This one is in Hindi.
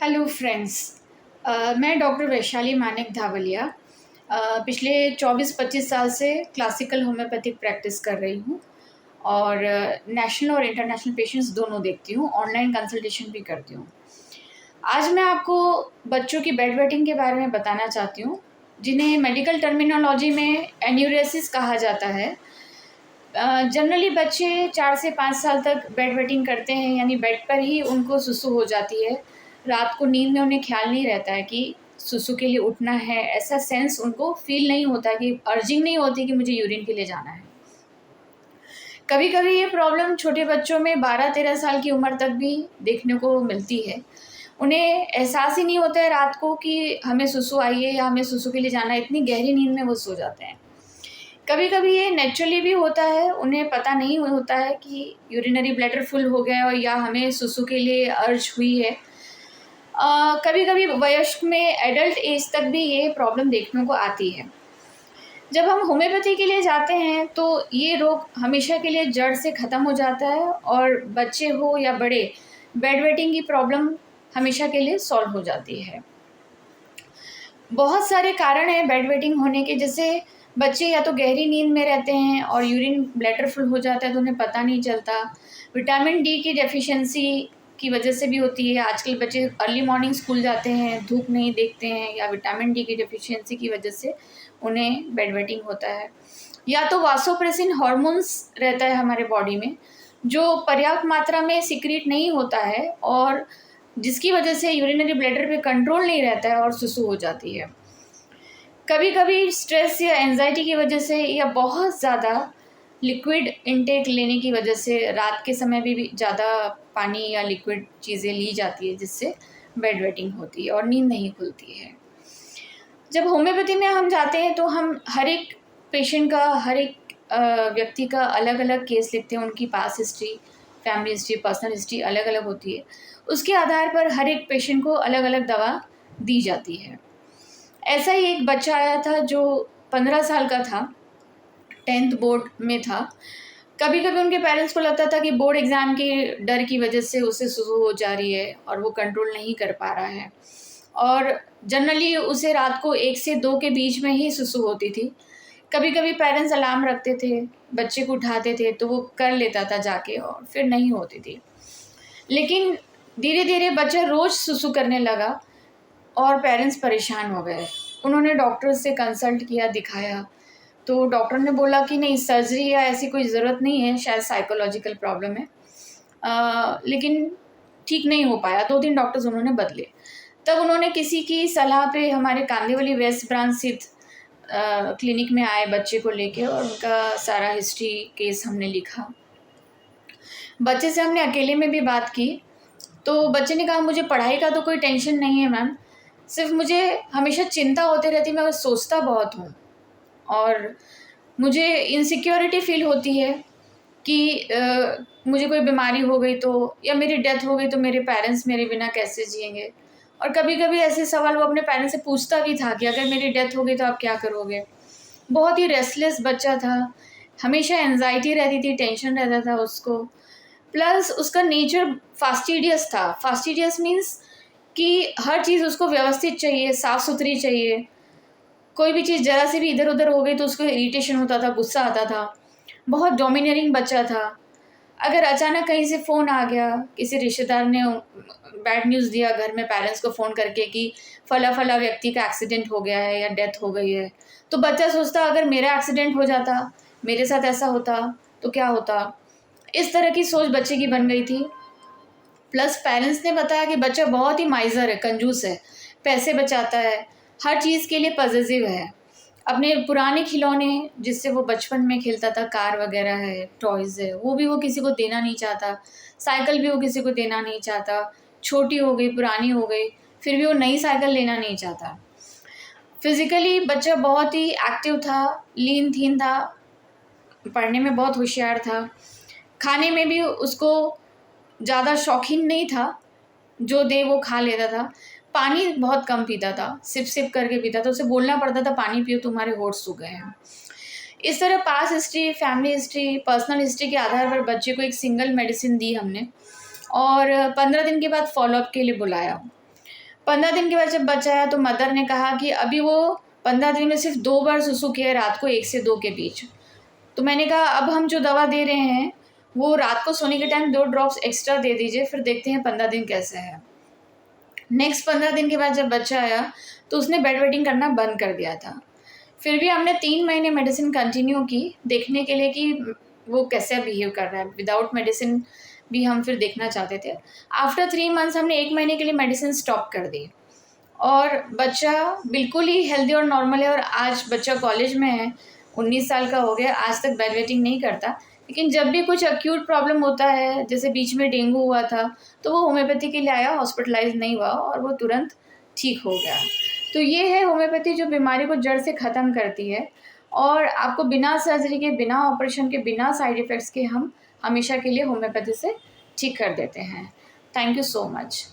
Hello friends. मैं डॉक्टर वैशाली मानिक धावलिया पिछले 24-25 साल से क्लासिकल होम्योपैथिक प्रैक्टिस कर रही हूँ और नेशनल और इंटरनेशनल पेशेंट्स दोनों देखती हूँ, ऑनलाइन कंसल्टेशन भी करती हूँ। आज मैं आपको बच्चों की बेड वेटिंग के बारे में बताना चाहती हूँ, जिन्हें मेडिकल टर्मिनोलॉजी में एन्यूरेसिस कहा जाता है। जनरली बच्चे 4 से 5 साल तक बेड वेटिंग करते हैं, यानी बेड पर ही उनको सुसु हो जाती है। रात को नींद में उन्हें ख्याल नहीं रहता है कि सुसु के लिए उठना है, ऐसा सेंस उनको फ़ील नहीं होता कि अर्जिंग नहीं होती कि मुझे यूरिन के लिए जाना है। कभी-कभी ये प्रॉब्लम छोटे बच्चों में 12-13 साल की उम्र तक भी देखने को मिलती है। उन्हें एहसास ही नहीं होता है रात को कि हमें सुसु आई है या हमें सुसु के लिए जाना है, इतनी गहरी नींद में वो सो जाते हैं। कभी-कभी ये नेचुरली भी होता है, उन्हें पता नहीं होता है कि यूरिनरी ब्लैडर फुल हो गया है या हमें सुसु के लिए अर्ज हुई है। कभी-कभी वयस्क में एडल्ट एज तक भी ये प्रॉब्लम देखने को आती है। जब हम होम्योपैथी के लिए जाते हैं तो ये रोग हमेशा के लिए जड़ से ख़त्म हो जाता है और बच्चे हो या बड़े, बेड वेटिंग की प्रॉब्लम हमेशा के लिए सॉल्व हो जाती है। बहुत सारे कारण हैं बेड वेटिंग होने के, जैसे बच्चे या तो गहरी नींद में रहते हैं और यूरिन ब्लैडर फुल हो जाता है तो उन्हें पता नहीं चलता। विटामिन डी की डेफिशिएंसी की वजह से भी होती है। आजकल बच्चे अर्ली मॉर्निंग स्कूल जाते हैं, धूप नहीं देखते हैं, या विटामिन डी की डेफिशिएंसी की वजह से उन्हें बेड वेटिंग होता है। या तो वासोप्रेसिन हार्मोन्स रहता है हमारे बॉडी में, जो पर्याप्त मात्रा में सिक्रीट नहीं होता है और जिसकी वजह से यूरिनरी ब्लैडर पे कंट्रोल नहीं रहता है और सुसु हो जाती है। कभी-कभी स्ट्रेस या एंग्जायटी की वजह से या बहुत ज़्यादा लिक्विड इनटेक लेने की वजह से रात के समय भी ज़्यादा पानी या लिक्विड चीज़ें ली जाती है, जिससे बेड वेटिंग होती है और नींद नहीं खुलती है। जब होम्योपैथी में हम जाते हैं तो हम हर एक पेशेंट का, हर एक व्यक्ति का अलग-अलग केस लिखते हैं। उनकी past history, family history, personal history अलग-अलग होती है। उसके आधार पर हर एक पेशेंट को अलग-अलग दवा दी जाती है। ऐसा ही एक बच्चा आया था जो 15 साल का था, 10th बोर्ड में था। कभी-कभी उनके पेरेंट्स को लगता था कि बोर्ड एग्ज़ाम के डर की वजह से उसे सुसु हो जा रही है और वो कंट्रोल नहीं कर पा रहा है, और जनरली उसे रात को 1 से 2 के बीच में ही सुसु होती थी। कभी-कभी पेरेंट्स अलार्म रखते थे, बच्चे को उठाते थे तो वो कर लेता था जाके और फिर नहीं होती थी। लेकिन धीरे-धीरे बच्चा रोज़ सुसु करने लगा और पेरेंट्स परेशान हो गए। उन्होंने डॉक्टर से कंसल्ट किया, दिखाया, तो डॉक्टर ने बोला कि नहीं, सर्जरी या ऐसी कोई ज़रूरत नहीं है, शायद साइकोलॉजिकल प्रॉब्लम है। लेकिन ठीक नहीं हो पाया, 2-3 डॉक्टर्स उन्होंने बदले। तब उन्होंने किसी की सलाह पे हमारे कांदिवली वेस्ट ब्रांच स्थित क्लिनिक में आए बच्चे को लेके, और उनका सारा हिस्ट्री केस हमने लिखा। बच्चे से हमने अकेले में भी बात की, तो बच्चे ने कहा मुझे पढ़ाई का तो कोई टेंशन नहीं है मैम, सिर्फ़ मुझे हमेशा चिंता होती रहती है, मैं सोचता बहुत हूँ और मुझे इनसिक्योरिटी फ़ील होती है कि मुझे कोई बीमारी हो गई तो, या मेरी डेथ हो गई तो मेरे पेरेंट्स मेरे बिना कैसे जिएँगे। और कभी-कभी ऐसे सवाल वो अपने पेरेंट्स से पूछता भी था कि अगर मेरी डेथ हो गई तो आप क्या करोगे? बहुत ही रेस्टलेस बच्चा था, हमेशा एंग्ज़ायटी रहती थी, टेंशन रहता था उसको। प्लस उसका नेचर फास्टिडियस था। फास्टिडियस मीन्स कि हर चीज़ उसको व्यवस्थित चाहिए, साफ़-सुथरी चाहिए। कोई भी चीज़ ज़रा सी भी इधर-उधर हो गई तो उसको इरिटेशन होता था, गुस्सा आता था। बहुत डोमिनेटिंग बच्चा था। अगर अचानक कहीं से फ़ोन आ गया, किसी रिश्तेदार ने बैड न्यूज़ दिया घर में पेरेंट्स को फ़ोन करके कि फला-फला व्यक्ति का एक्सीडेंट हो गया है या डेथ हो गई है, तो बच्चा सोचता अगर मेरा एक्सीडेंट हो जाता, मेरे साथ ऐसा होता तो क्या होता? इस तरह की सोच बच्चे की बन गई थी। प्लस पेरेंट्स ने बताया कि बच्चा बहुत ही माइज़र है, कंजूस है, पैसे बचाता है, हर चीज़ के लिए पॉसेसिव है। अपने पुराने खिलौने जिससे वो बचपन में खेलता था, कार वग़ैरह है, टॉयज़ है, वो भी वो किसी को देना नहीं चाहता। साइकिल भी वो किसी को देना नहीं चाहता। छोटी हो गई, पुरानी हो गई, फिर भी वो नई साइकिल लेना नहीं चाहता। फिज़िकली बच्चा बहुत ही एक्टिव था, लीन-थीन था, पढ़ने में बहुत होशियार था। खाने में भी उसको ज़्यादा शौकीन नहीं था, जो दे वो खा लेता था। पानी बहुत कम पीता था, सिप-सिप करके पीता था, उसे बोलना पड़ता था पानी पियो तुम्हारे होंठ सूख गए हैं। इस तरह past history, family history, personal history के आधार पर बच्चे को एक सिंगल मेडिसिन दी हमने और 15 दिन के बाद फ़ॉलो-अप के लिए बुलाया। 15 दिन के बाद जब बच्चा आया तो मदर ने कहा कि अभी वो 15 दिन में सिर्फ 2 बार सुसु किया है, रात को 1 से 2 के बीच। तो मैंने कहा अब हम जो दवा दे रहे हैं वो रात को सोने के टाइम 2 ड्रॉप्स एक्स्ट्रा दे दीजिए, फिर देखते हैं 15 दिन कैसा है। नेक्स्ट 15 दिन के बाद जब बच्चा आया तो उसने बेड वेटिंग करना बंद कर दिया था। फिर भी हमने 3 महीने मेडिसिन कंटिन्यू की देखने के लिए कि वो कैसे बिहेव कर रहा है। विदाउट मेडिसिन भी हम फिर देखना चाहते थे। आफ्टर 3 मंथ्स हमने 1 महीने के लिए मेडिसिन स्टॉप कर दी और बच्चा बिल्कुल ही हेल्दी और नॉर्मल है और आज बच्चा कॉलेज में है, 19 साल का हो गया, आज तक बेड वेटिंग नहीं करता। लेकिन जब भी कुछ एक्यूट प्रॉब्लम होता है, जैसे बीच में डेंगू हुआ था, तो वो होम्योपैथी के लिए आया, हॉस्पिटलाइज़ नहीं हुआ और वो तुरंत ठीक हो गया। तो ये है होम्योपैथी जो बीमारी को जड़ से ख़त्म करती है और आपको बिना सर्जरी के, बिना ऑपरेशन के, बिना साइड इफ़ेक्ट्स के हम हमेशा के लिए होम्योपैथी से ठीक कर देते हैं। Thank you so much.